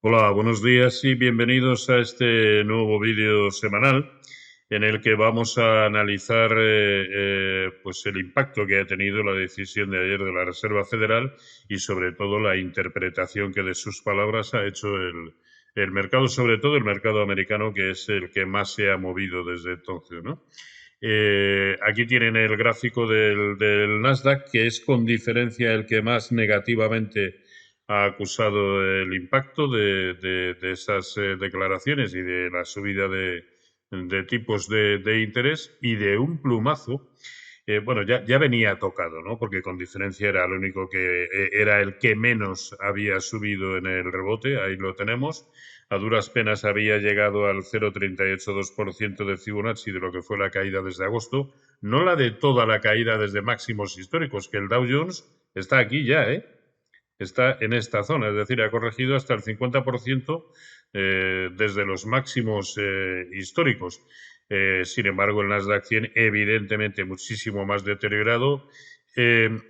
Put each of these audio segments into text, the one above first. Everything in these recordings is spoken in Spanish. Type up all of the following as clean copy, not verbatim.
Hola, buenos días y bienvenidos a este nuevo vídeo semanal en el que vamos a analizar pues el impacto que ha tenido la decisión de ayer de la Reserva Federal y sobre todo la interpretación que de sus palabras ha hecho el mercado, sobre todo el mercado americano, que es el que más se ha movido desde entonces, ¿no? Aquí tienen el gráfico del Nasdaq, que es con diferencia el que más negativamente ha acusado el impacto de esas declaraciones y de la subida de tipos de interés y de un plumazo. Bueno, ya venía tocado, ¿no? Porque con diferencia era el único que era el que menos había subido en el rebote, ahí lo tenemos. A duras penas había llegado al 0,382% de Fibonacci de lo que fue la caída desde agosto, no la de toda la caída desde máximos históricos, que el Dow Jones está aquí ya, ¿eh? Está en esta zona, es decir, ha corregido hasta el 50% desde los máximos históricos. Sin embargo, el Nasdaq 100 evidentemente muchísimo más deteriorado.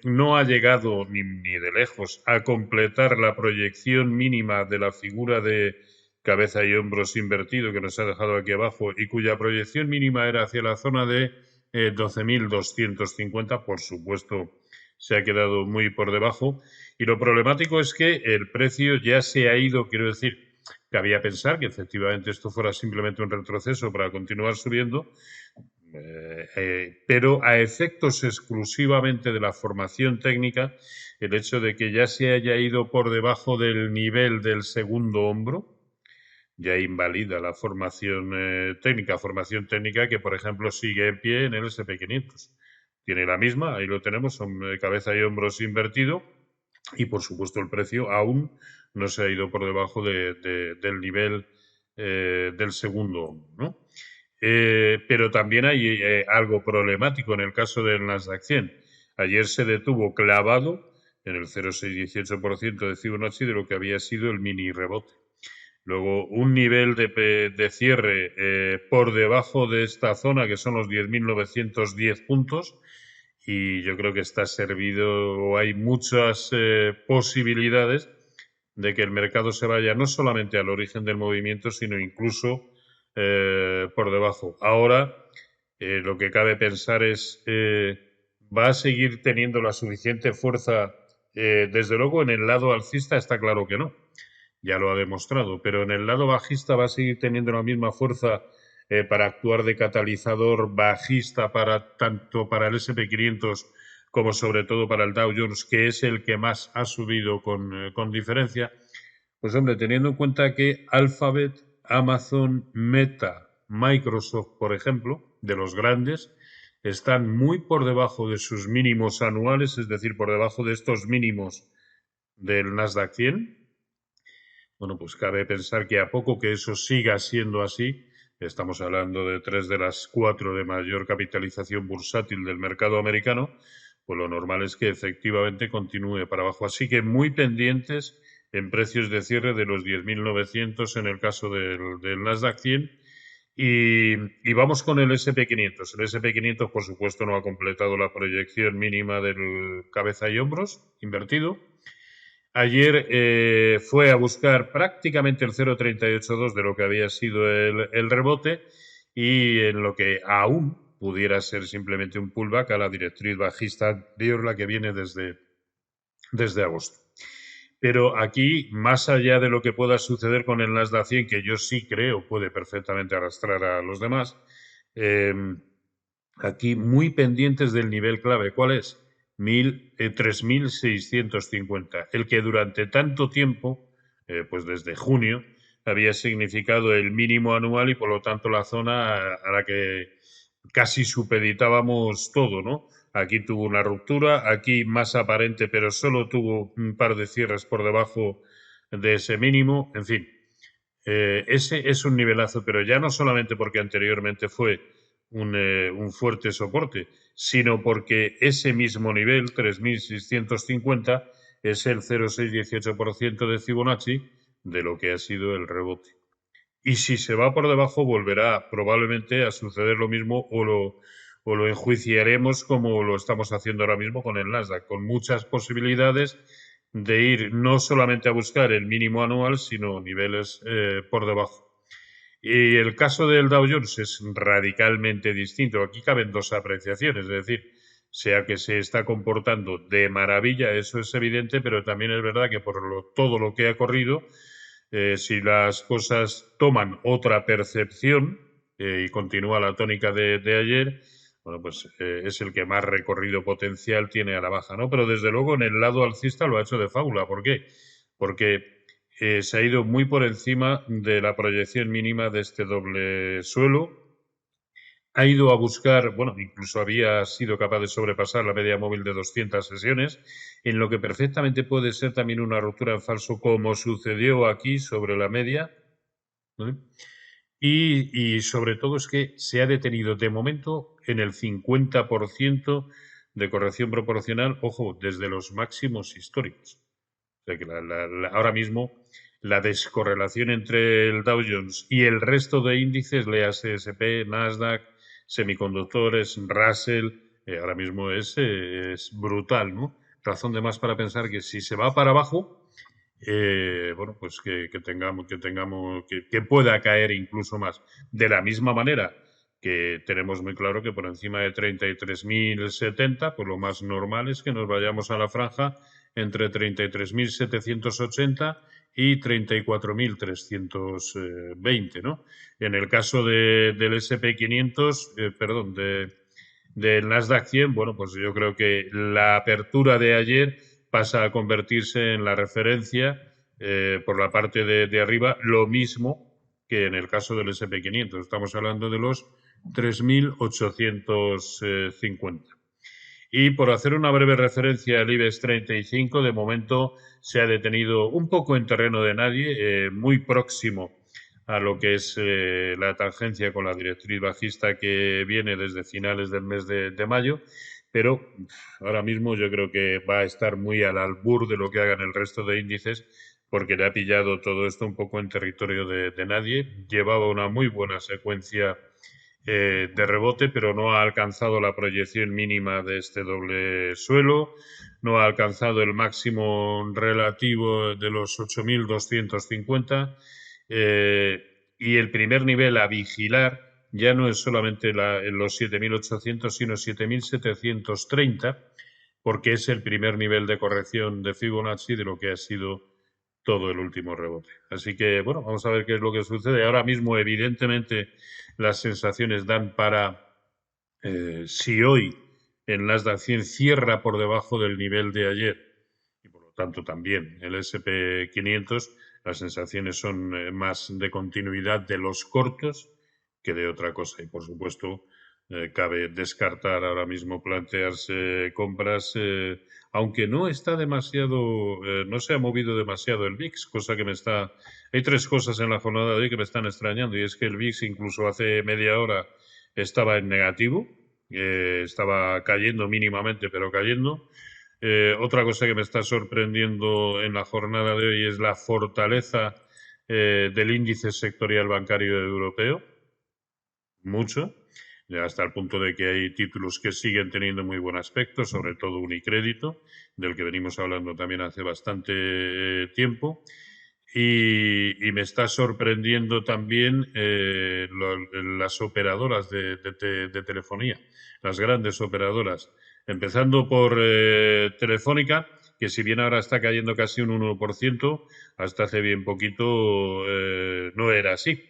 No ha llegado ni de lejos a completar la proyección mínima de la figura de cabeza y hombros invertido que nos ha dejado aquí abajo y cuya proyección mínima era hacia la zona de 12.250. Por supuesto, se ha quedado muy por debajo. Y lo problemático es que el precio ya se ha ido, quiero decir, cabía pensar que efectivamente esto fuera simplemente un retroceso para continuar subiendo, pero a efectos exclusivamente de la formación técnica, el hecho de que ya se haya ido por debajo del nivel del segundo hombro, ya invalida la formación técnica que, por ejemplo, sigue en pie en el SP500. Tiene la misma, ahí lo tenemos, son cabeza y hombros invertido, y por supuesto el precio aún no se ha ido por debajo del nivel del segundo, ¿no? Pero también hay algo problemático en el caso del Nasdaq 100. Ayer se detuvo clavado en el 0,618% de Fibonacci de lo que había sido el mini rebote. Luego, un nivel de cierre por debajo de esta zona, que son los 10.910 puntos, y yo creo que está servido, o hay muchas posibilidades de que el mercado se vaya no solamente al origen del movimiento, sino incluso por debajo. Ahora, lo que cabe pensar es, ¿va a seguir teniendo la suficiente fuerza? Desde luego, en el lado alcista está claro que no, ya lo ha demostrado, pero en el lado bajista va a seguir teniendo la misma fuerza para actuar de catalizador bajista para tanto para el SP500 como sobre todo para el Dow Jones, que es el que más ha subido con diferencia. Pues hombre, teniendo en cuenta que Alphabet, Amazon, Meta, Microsoft, por ejemplo, de los grandes, están muy por debajo de sus mínimos anuales, es decir, por debajo de estos mínimos del Nasdaq 100. Bueno, pues cabe pensar que a poco que eso siga siendo así, estamos hablando de 3 de las 4 de mayor capitalización bursátil del mercado americano, pues lo normal es que efectivamente continúe para abajo. Así que muy pendientes en precios de cierre de los 10.900 en el caso del Nasdaq 100. Y vamos con el SP500. El SP500, por supuesto, no ha completado la proyección mínima del cabeza y hombros invertido. Ayer fue a buscar prácticamente el 0,382 de lo que había sido el rebote y en lo que aún pudiera ser simplemente un pullback a la directriz bajista anterior, la que viene desde agosto. Pero aquí, más allá de lo que pueda suceder con el Nasdaq 100, que yo sí creo puede perfectamente arrastrar a los demás, eh, aquí muy pendientes del nivel clave. ¿Cuál es? 3.650, el que durante tanto tiempo, pues desde junio, había significado el mínimo anual y por lo tanto la zona a la que casi supeditábamos todo, ¿no? Aquí tuvo una ruptura, aquí más aparente, pero solo tuvo un par de cierres por debajo de ese mínimo, en fin. Ese es un nivelazo, pero ya no solamente porque anteriormente fue un fuerte soporte, sino porque ese mismo nivel, 3.650, es el 0,618% de Fibonacci de lo que ha sido el rebote. Y si se va por debajo, volverá probablemente a suceder lo mismo o lo enjuiciaremos como lo estamos haciendo ahora mismo con el Nasdaq, con muchas posibilidades de ir no solamente a buscar el mínimo anual, sino niveles por debajo. Y el caso del Dow Jones es radicalmente distinto. Aquí caben dos apreciaciones, es decir, sea que se está comportando de maravilla, eso es evidente, pero también es verdad que por todo lo que ha corrido, si las cosas toman otra percepción y continúa la tónica de ayer, bueno, pues es el que más recorrido potencial tiene a la baja, ¿no? Pero desde luego en el lado alcista lo ha hecho de fábula. ¿Por qué? Porque se ha ido muy por encima de la proyección mínima de este doble suelo. Ha ido a buscar, bueno, incluso había sido capaz de sobrepasar la media móvil de 200 sesiones, en lo que perfectamente puede ser también una ruptura en falso, como sucedió aquí sobre la media, ¿vale? Y sobre todo es que se ha detenido de momento en el 50% de corrección proporcional, ojo, desde los máximos históricos. O sea que ahora mismo la descorrelación entre el Dow Jones y el resto de índices, léase S&P, Nasdaq, semiconductores, Russell, ahora mismo es brutal, ¿no? Razón de más para pensar que si se va para abajo, bueno, pues que pueda caer incluso más. De la misma manera que tenemos muy claro que por encima de 33.070, pues lo más normal es que nos vayamos a la franja entre 33.780 y 34.320, ¿no? En el caso del SP 500, perdón, del Nasdaq 100, bueno, pues yo creo que la apertura de ayer pasa a convertirse en la referencia por la parte de arriba, lo mismo que en el caso del SP 500. Estamos hablando de los 3.850. Y por hacer una breve referencia al IBEX 35, de momento se ha detenido un poco en terreno de nadie, muy próximo a lo que es la tangencia con la directriz bajista que viene desde finales del mes de mayo, pero ahora mismo yo creo que va a estar muy al albur de lo que hagan el resto de índices, porque le ha pillado todo esto un poco en territorio de nadie. Llevaba una muy buena secuencia de rebote, pero no ha alcanzado la proyección mínima de este doble suelo, no ha alcanzado el máximo relativo de los 8.250 y el primer nivel a vigilar ya no es solamente los 7.800, sino 7.730, porque es el primer nivel de corrección de Fibonacci de lo que ha sido todo el último rebote. Así que, bueno, vamos a ver qué es lo que sucede. Ahora mismo, evidentemente, las sensaciones dan para, si hoy el Nasdaq 100 cierra por debajo del nivel de ayer, y por lo tanto también el S&P 500, las sensaciones son más de continuidad de los cortos que de otra cosa. Y por supuesto, cabe descartar ahora mismo plantearse compras, aunque no está demasiado, no se ha movido demasiado el VIX, cosa que me está... Hay tres cosas en la jornada de hoy que me están extrañando, y es que el VIX incluso hace media hora estaba en negativo, estaba cayendo mínimamente, pero cayendo. Otra cosa que me está sorprendiendo en la jornada de hoy es la fortaleza del índice sectorial bancario europeo, mucho, hasta el punto de que hay títulos que siguen teniendo muy buen aspecto, sobre todo Unicrédito, del que venimos hablando también hace bastante tiempo. Y me está sorprendiendo también las operadoras de telefonía, las grandes operadoras, empezando por Telefónica, que si bien ahora está cayendo casi un 1%, hasta hace bien poquito no era así,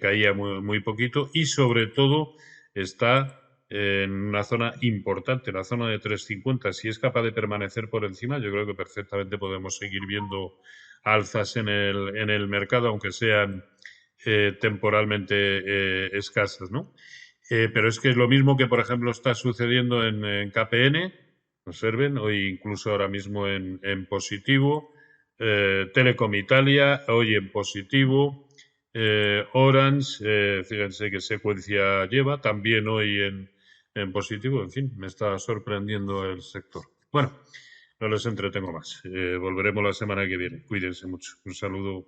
caía muy, muy poquito y sobre todo está en una zona importante, la zona de 3,50. Si es capaz de permanecer por encima, yo creo que perfectamente podemos seguir viendo alzas en el mercado, aunque sean temporalmente escasas, ¿no? Pero es que es lo mismo que, por ejemplo, está sucediendo en KPN, observen, hoy incluso ahora mismo en positivo, Telecom Italia, hoy en positivo, Orange, fíjense qué secuencia lleva, también hoy en positivo, en fin, me está sorprendiendo el sector. Bueno, no les entretengo más. Volveremos la semana que viene. Cuídense mucho. Un saludo.